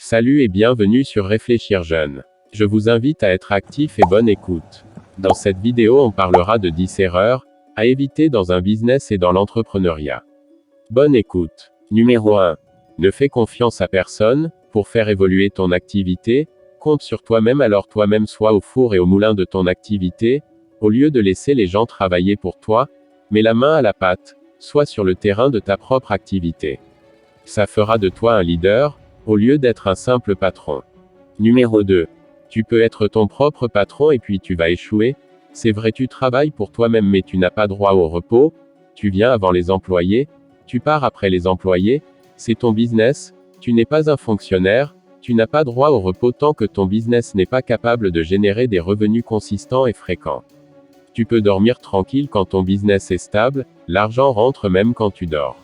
Salut et bienvenue sur Réfléchir Jeune. Je vous invite à être actif et bonne écoute. Dans cette vidéo, on parlera de 10 erreurs à éviter dans un business et dans l'entrepreneuriat. Bonne écoute. Numéro 1. Ne fais confiance à personne. Pour faire évoluer ton activité, compte sur toi-même, alors toi-même sois au four et au moulin de ton activité. Au lieu de laisser les gens travailler pour toi, mets la main à la pâte, sois sur le terrain de ta propre activité. Ça fera de toi un leader, au lieu d'être un simple patron. Numéro 2. Tu peux être ton propre patron et puis tu vas échouer. C'est vrai, tu travailles pour toi-même mais tu n'as pas droit au repos. Tu viens avant les employés. Tu pars après les employés. C'est ton business. Tu n'es pas un fonctionnaire. Tu n'as pas droit au repos tant que ton business n'est pas capable de générer des revenus consistants et fréquents. Tu peux dormir tranquille quand ton business est stable. L'argent rentre même quand tu dors.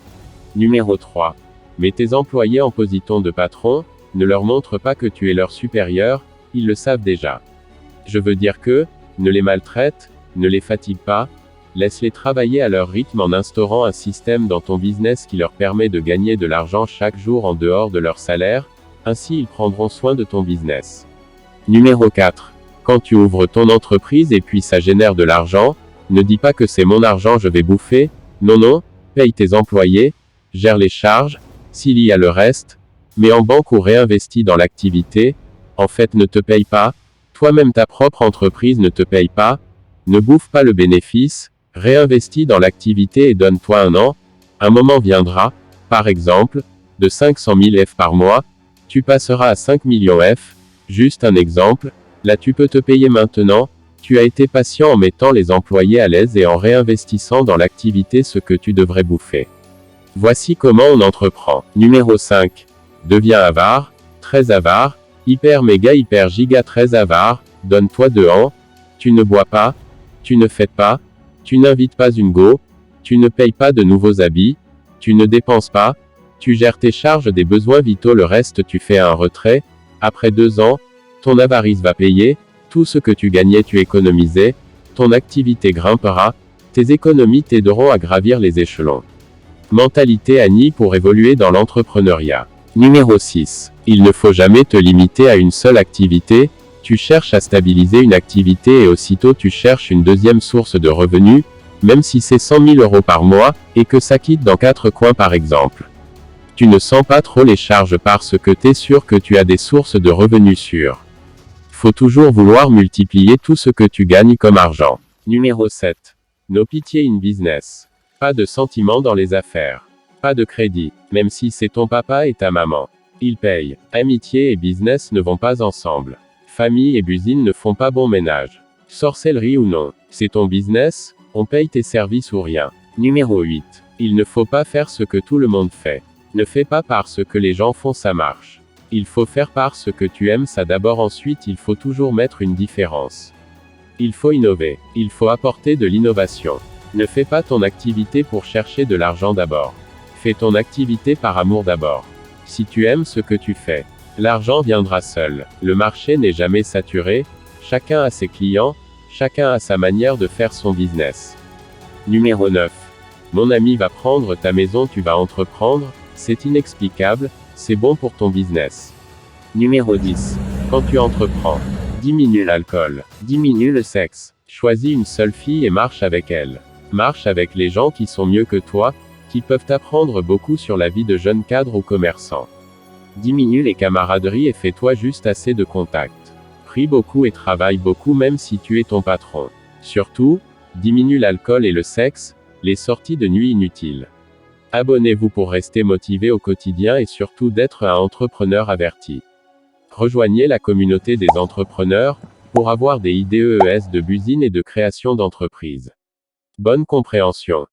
Numéro 3. Mets tes employés en position de patron, ne leur montre pas que tu es leur supérieur, ils le savent déjà. Je veux dire que, ne les maltraite, ne les fatigue pas, laisse-les travailler à leur rythme en instaurant un système dans ton business qui leur permet de gagner de l'argent chaque jour en dehors de leur salaire, ainsi ils prendront soin de ton business. Numéro 4. Quand tu ouvres ton entreprise et puis ça génère de l'argent, ne dis pas que c'est mon argent je vais bouffer, non, paye tes employés, gère les charges, s'il y a le reste, mets en banque ou réinvestis dans l'activité, en fait ne te paye pas, toi-même ta propre entreprise ne te paye pas, ne bouffe pas le bénéfice, réinvestis dans l'activité et donne-toi un an, un moment viendra, par exemple, de 500 000 F par mois, tu passeras à 5 millions F, juste un exemple, là tu peux te payer maintenant, tu as été patient en mettant les employés à l'aise et en réinvestissant dans l'activité ce que tu devrais bouffer. Voici comment on entreprend. Numéro 5. Deviens avare, très avare, hyper méga hyper giga très avare, donne-toi 2 ans, tu ne bois pas, tu ne fêtes pas, tu n'invites pas une go, tu ne payes pas de nouveaux habits, tu ne dépenses pas, tu gères tes charges des besoins vitaux, le reste tu fais un retrait, après 2 ans, ton avarice va payer, tout ce que tu gagnais tu économisais, ton activité grimpera, tes économies t'aideront à gravir les échelons. Mentalité Annie pour évoluer dans l'entrepreneuriat. Numéro 6. Il ne faut jamais te limiter à une seule activité, tu cherches à stabiliser une activité et aussitôt tu cherches une deuxième source de revenus, même si c'est 100 000 € par mois, et que ça quitte dans 4 coins par exemple. Tu ne sens pas trop les charges parce que t'es sûr que tu as des sources de revenus sûres. Faut toujours vouloir multiplier tout ce que tu gagnes comme argent. Numéro 7. No pitié in business. Pas de sentiment dans les affaires. Pas de crédit, même si c'est ton papa et ta maman. Ils payent. Amitié et business ne vont pas ensemble. Famille et busine ne font pas bon ménage. Sorcellerie ou non, c'est ton business, on paye tes services ou rien. Numéro 8. Il ne faut pas faire ce que tout le monde fait. Ne fais pas parce que les gens font ça marche. Il faut faire parce que tu aimes ça d'abord, ensuite il faut toujours mettre une différence. Il faut innover. Il faut apporter de l'innovation. Ne fais pas ton activité pour chercher de l'argent d'abord. Fais ton activité par amour d'abord. Si tu aimes ce que tu fais, l'argent viendra seul. Le marché n'est jamais saturé, chacun a ses clients, chacun a sa manière de faire son business. Numéro 9. Mon ami va prendre ta maison, tu vas entreprendre, c'est inexplicable, c'est bon pour ton business. Numéro 10. Quand tu entreprends, diminue l'alcool, diminue le sexe, choisis une seule fille et marche avec elle. Marche avec les gens qui sont mieux que toi, qui peuvent t'apprendre beaucoup sur la vie de jeune cadre ou commerçant. Diminue les camaraderies et fais-toi juste assez de contacts. Prie beaucoup et travaille beaucoup même si tu es ton patron. Surtout, diminue l'alcool et le sexe, les sorties de nuit inutiles. Abonnez-vous pour rester motivé au quotidien et surtout d'être un entrepreneur averti. Rejoignez la communauté des entrepreneurs, pour avoir des idées de busine et de création d'entreprise. Bonne compréhension.